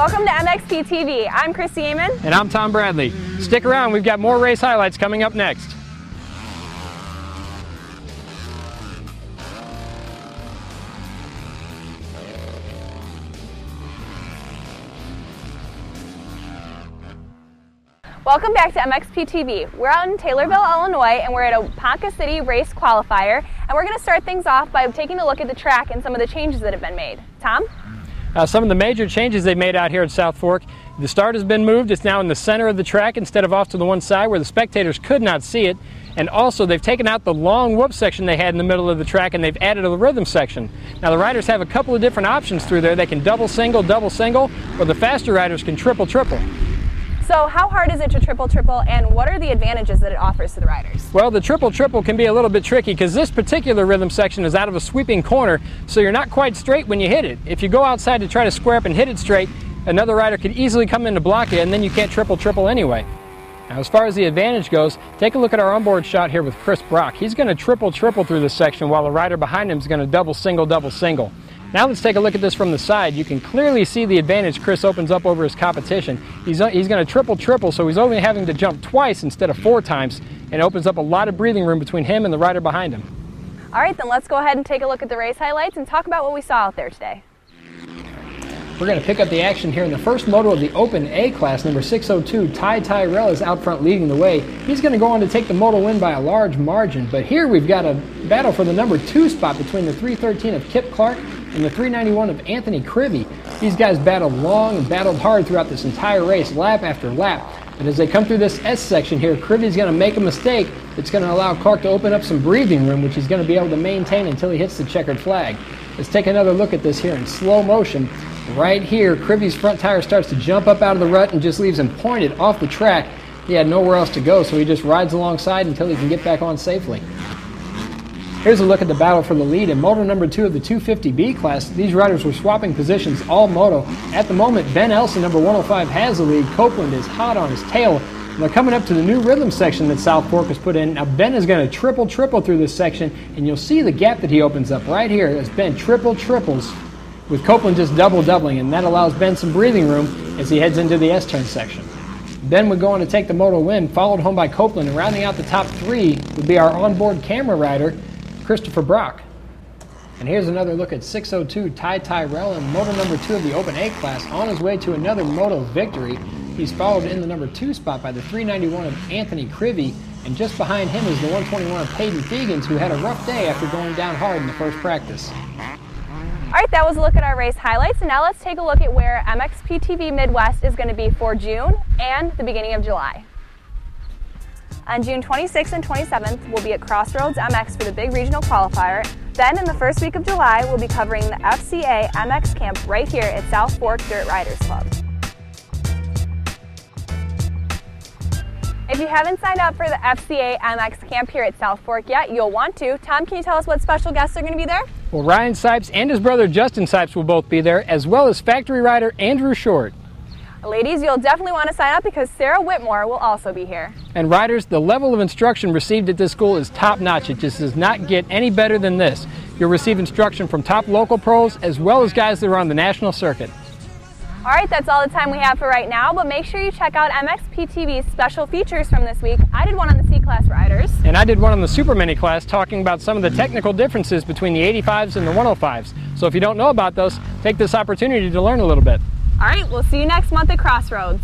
Welcome to MXPTV. I'm Christy Amon. And I'm Tom Bradley. Stick around, we've got more race highlights coming up next. Welcome back to MXPTV. We're out in Taylorville, Illinois, and we're at a Ponca City race qualifier. And we're going to start things off by taking a look at the track and some of the changes that have been made. Tom? Some of the major changes they've made out here at South Fork. The start has been moved. It's now in the center of the track instead of off to the one side where the spectators could not see it. And also they've taken out the long whoop section they had in the middle of the track and they've added a rhythm section. Now the riders have a couple of different options through there. They can double single, or the faster riders can triple. So how hard is it to triple, and what are the advantages that it offers to the riders? Well, the triple can be a little bit tricky because this particular rhythm section is out of a sweeping corner, so you're not quite straight when you hit it. If you go outside to try to square up and hit it straight, another rider could easily come in to block it, and then you can't triple anyway. Now, as far as the advantage goes, take a look at our onboard shot here with Chris Brock. He's going to triple through this section while the rider behind him is going to double single. Now let's take a look at this from the side. You can clearly see the advantage Chris opens up over his competition. He's going to triple, so he's only having to jump twice instead of 4 times, and opens up a lot of breathing room between him and the rider behind him. All right, then let's go ahead and take a look at the race highlights and talk about what we saw out there today. We're going to pick up the action here in the first moto of the Open A class. Number 602, TYRRELL, is out front leading the way. He's going to go on to take the moto win by a large margin, but here we've got a battle for the number 2 spot between the 313 of Kip Clark and the 391 of Anthony KRIVI. These guys battled long and battled hard throughout this entire race, lap after lap. But as they come through this S section here, KRIVI's going to make a mistake that's going to allow Clark to open up some breathing room, which he's going to be able to maintain until he hits the checkered flag. Let's take another look at this here in slow motion. Right here, KRIVI's front tire starts to jump up out of the rut and just leaves him pointed off the track. He had nowhere else to go, so he just rides alongside until he can get back on safely. Here's a look at the battle for the lead in moto number 2 of the 250B class. These riders were swapping positions all moto. At the moment, Ben ELSON, number 105, has the lead. Copeland is hot on his tail. They're coming up to the new rhythm section that South Fork has put in. Now Ben is going to triple through this section, and you'll see the gap that he opens up right here as Ben triples with Copeland just doubling, and that allows Ben some breathing room as he heads into the S-turn section. Ben would go on to take the moto win, followed home by Copeland, and rounding out the top 3 would be our onboard camera rider, Christopher Brock. And here's another look at 602 TYRRELL in moto number 2 of the Open A class on his way to another moto victory. He's followed in the number 2 spot by the 391 of Anthony KRIVI, and just behind him is the 121 of Peyton Fegans, who had a rough day after going down hard in the first practice. All right, that was a look at our race highlights, and now let's take a look at where MXPTV Midwest is going to be for June and the beginning of July. On June 26th and 27th, we'll be at Crossroads MX for the big regional qualifier. Then in the first week of July, we'll be covering the FCA MX camp right here at South Fork Dirt Riders Club. If you haven't signed up for the FCA MX camp here at South Fork yet, you'll want to. Tom, can you tell us what special guests are going to be there? Well, Ryan Sipes and his brother Justin Sipes will both be there, as well as factory rider Andrew Short. Ladies, you'll definitely want to sign up because Sarah Whitmore will also be here. And riders, the level of instruction received at this school is top-notch. It just does not get any better than this. You'll receive instruction from top local pros as well as guys that are on the national circuit. All right, that's all the time we have for right now, but make sure you check out MXPTV's special features from this week. I did one on the C-Class riders. And I did one on the Super Mini class talking about some of the technical differences between the 85s and the 105s. So if you don't know about those, take this opportunity to learn a little bit. All right, we'll see you next month at Crossroads.